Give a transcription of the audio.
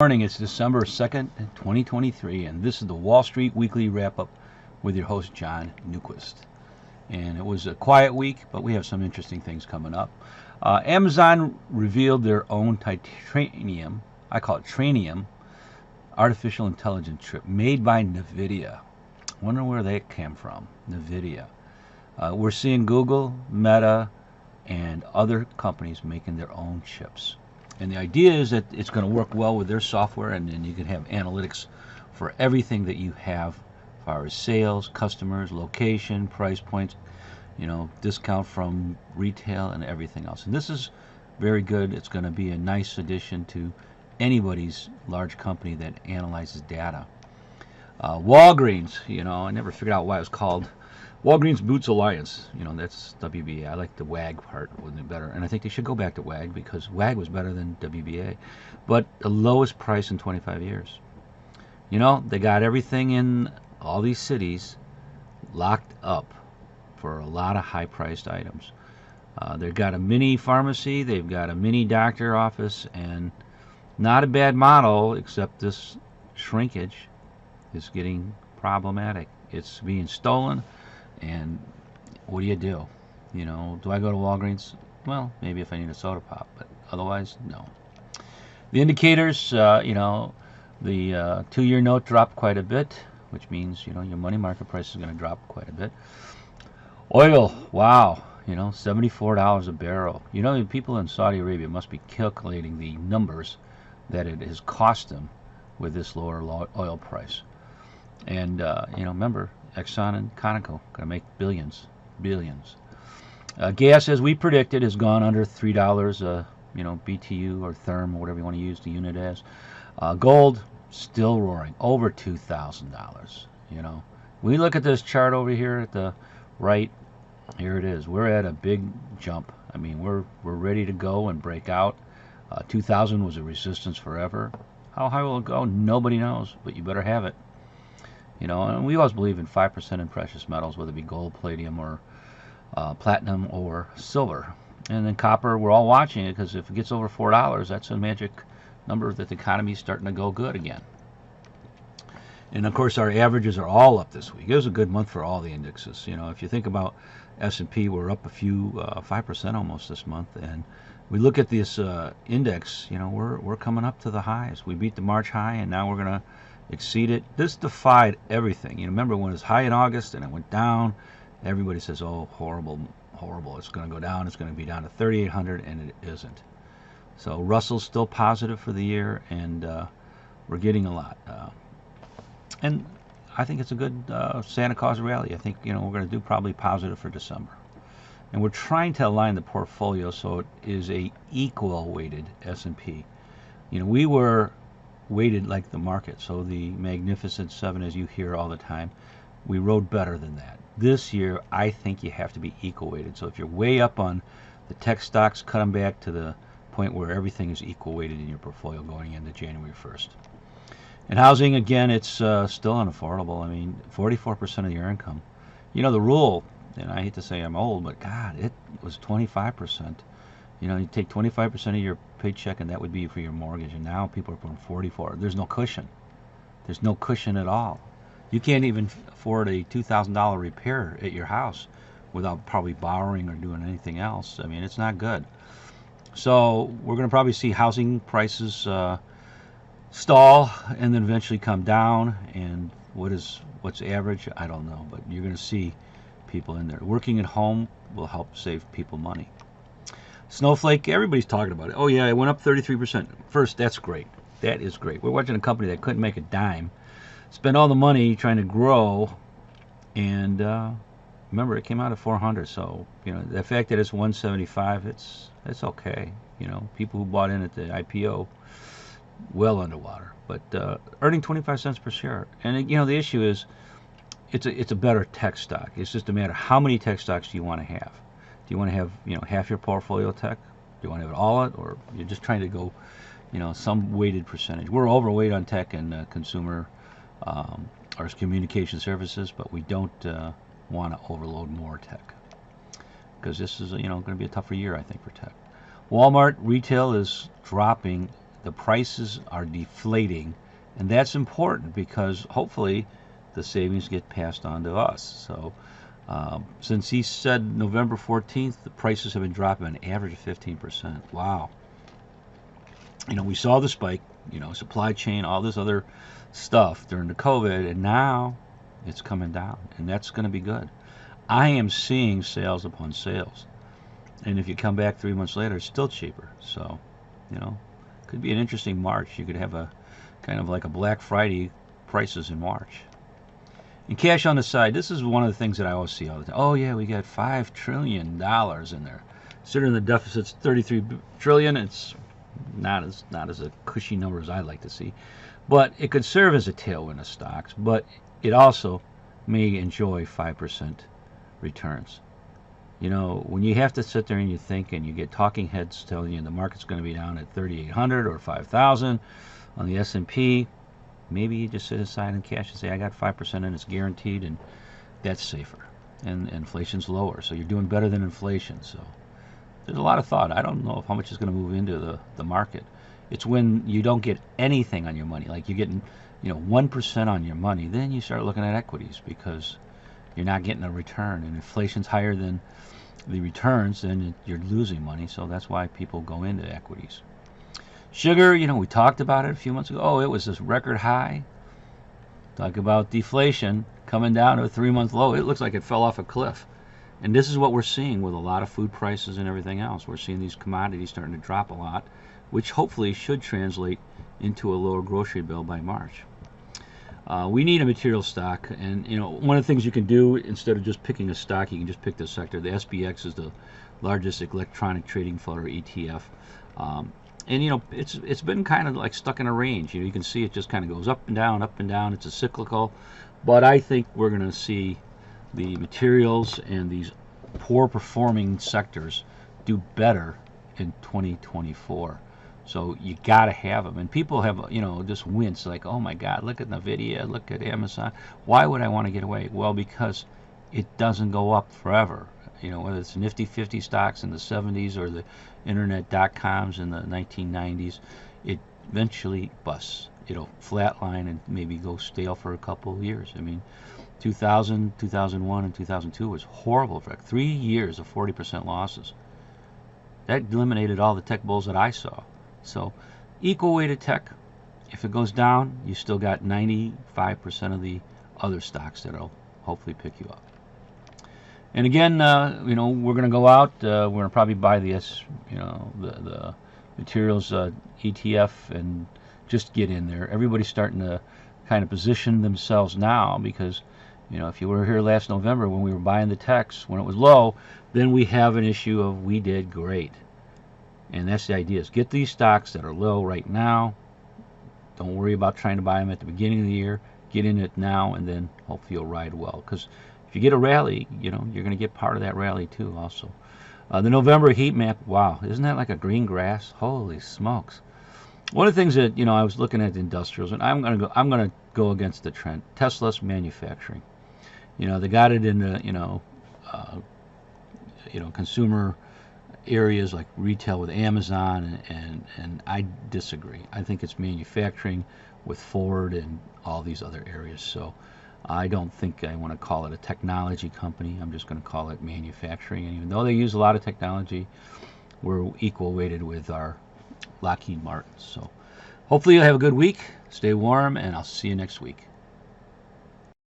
Morning, it's December 2nd, 2023, and this is the Wall Street Weekly Wrap-Up with your host, John Newquist. And it was a quiet week, but we have some interesting things coming up. Amazon revealed their own titanium, I call it tranium, artificial intelligence chip made by NVIDIA. Wonder where that came from, NVIDIA. We're seeing Google, Meta, and other companies making their own chips. And the idea is that it's going to work well with their software, and then you can have analytics for everything that you have as far as sales, customers, location, price points, discount from retail and everything else. And this is very good. It's going to be a nice addition to anybody's large company that analyzes data. Walgreens, I never figured out why it was called Walgreens Boots Alliance. That's WBA. I like the WAG part, wasn't it better? And I think they should go back to WAG because WAG was better than WBA. But the lowest price in 25 years. They got everything in all these cities locked up for a lot of high-priced items. They've got a mini pharmacy, they've got a mini doctor office, and not a bad model, except this shrinkage is getting problematic. It's being stolen. And what do? Do I go to Walgreens? Well, maybe if I need a soda pop, but otherwise, no. The indicators, the 2-year note dropped quite a bit, which means, your money market price is going to drop quite a bit. Oil, wow, $74 a barrel. People in Saudi Arabia must be calculating the numbers that it has cost them with this lower oil price. And, remember, Exxon and Conoco going to make billions. Gas, as we predicted, has gone under $3, BTU or therm, or whatever you want to use the unit as. Gold, still roaring, over $2,000. We look at this chart over here at the right. Here it is. We're at a big jump. I mean, we're ready to go and break out. 2,000 was a resistance forever. How high will it go? Nobody knows, but you better have it. And we always believe in 5% in precious metals, whether it be gold, palladium, or platinum, or silver. And then copper, we're all watching it because if it gets over $4, that's a magic number that the economy's starting to go good again. And of course, our averages are all up this week. It was a good month for all the indexes. If you think about S&P, we're up a few 5% almost this month. And we look at this index, we're coming up to the highs. We beat the March high, and now we're going to exceed it. This defied everything. Remember when it was high in August and it went down, everybody says, oh, horrible, it's going to go down, it's going to be down to 3,800, and it isn't. So Russell's still positive for the year, and we're getting a lot. And I think it's a good Santa Claus rally. I think we're going to do probably positive for December. And we're trying to align the portfolio so it is a equal weighted S&P. We were weighted like the market, so the Magnificent Seven, as you hear all the time, we rode better than that. This year, I think you have to be equal weighted. So if you're way up on the tech stocks, cut them back to the point where everything is equal weighted in your portfolio going into January 1st. And housing, again, it's still unaffordable. I mean, 44% of your income. The rule, and I hate to say I'm old, but God, it was 25%. You take 25% of your paycheck, and that would be for your mortgage. And now people are putting 44%. There's no cushion. There's no cushion at all. You can't even afford a $2,000 repair at your house without probably borrowing or doing anything else. I mean, it's not good. So we're going to probably see housing prices stall and then eventually come down. And what's average? I don't know. But you're going to see people in there. Working at home will help save people money. Snowflake, everybody's talking about it. Oh, yeah, it went up 33%. First, that's great. That is great. We're watching a company that couldn't make a dime, spend all the money trying to grow, and remember, it came out at 400. So, the fact that it's 175, it's okay. People who bought in at the IPO, well underwater. But earning 25 cents per share. And, the issue is, it's a better tech stock. It's just a matter of how many tech stocks do you want to have. Do you want to have, half your portfolio tech? Do you want to have it all it, or you're just trying to go, some weighted percentage? We're overweight on tech and consumer or communication services, but we don't want to overload more tech because this is, going to be a tougher year, I think, for tech. Walmart retail is dropping the prices are deflating, and that's important because hopefully the savings get passed on to us. So since he said November 14th, the prices have been dropping an average of 15%. Wow. We saw the spike, supply chain, all this other stuff during the COVID, and now it's coming down, and that's going to be good. I am seeing sales upon sales, and if you come back 3 months later, it's still cheaper. So, could be an interesting March. You could have a kind of like a Black Friday prices in March. And cash on the side, this is one of the things that I always see all the time. Oh yeah, we got $5 trillion in there. Considering the deficit's $33 trillion, it's not as a cushy number as I'd like to see. But it could serve as a tailwind of stocks, but it also may enjoy 5% returns. When you have to sit there and you think, and you get talking heads telling you the market's going to be down at 3,800 or 5,000 on the S&P, maybe you just sit aside in cash and say, I got 5% and it's guaranteed, and that's safer. And inflation's lower, so you're doing better than inflation. So there's a lot of thought. I don't know how much is going to move into the market. It's when you don't get anything on your money, like you're getting 1% on your money, then you start looking at equities because you're not getting a return, and inflation's higher than the returns, then you're losing money. So that's why people go into equities. Sugar, we talked about it a few months ago. Oh, it was this record high. Talk about deflation coming down to a 3-month low. It looks like it fell off a cliff. And this is what we're seeing with a lot of food prices and everything else. We're seeing these commodities starting to drop a lot, which hopefully should translate into a lower grocery bill by March. We need a material stock, and one of the things you can do instead of just picking a stock, you can just pick the sector. The SPX is the largest electronic trading fund, or ETF, and it's been kind of like stuck in a range. You can see it just kind of goes up and down, up and down. It's a cyclical, but I think we're going to see the materials and these poor performing sectors do better in 2024. So you got to have them. And people have, just wince like, oh my God, look at NVIDIA, look at Amazon. Why would I want to get away? Well, because it doesn't go up forever. Whether it's Nifty 50 stocks in the 70s or the internet .coms in the 1990s, it eventually busts. It'll flatline and maybe go stale for a couple of years. 2000, 2001, and 2002 was horrible. For 3 years of 40% losses. That eliminated all the tech bulls that I saw. So equal weighted tech, if it goes down, you still got 95% of the other stocks that'll hopefully pick you up. And again, we're going to go out. We're going to probably buy the materials ETF and just get in there. Everybody's starting to kind of position themselves now because, if you were here last November when we were buying the techs when it was low, then we have an issue of we did great. And that's the idea, is get these stocks that are low right now. Don't worry about trying to buy them at the beginning of the year. Get in it now, and then hopefully you'll ride well. Because if you get a rally, you're going to get part of that rally too also. The November heat map, wow, isn't that like a green grass? Holy smokes. One of the things that, I was looking at the industrials, and I'm going to go against the trend. Tesla's manufacturing. They got it in the, consumer areas like retail with Amazon, and I disagree. I think it's manufacturing with Ford and all these other areas. So I don't think I want to call it a technology company. I'm just going to call it manufacturing. And even though they use a lot of technology, we're equal weighted with our Lockheed Martin. So hopefully you'll have a good week. Stay warm, and I'll see you next week.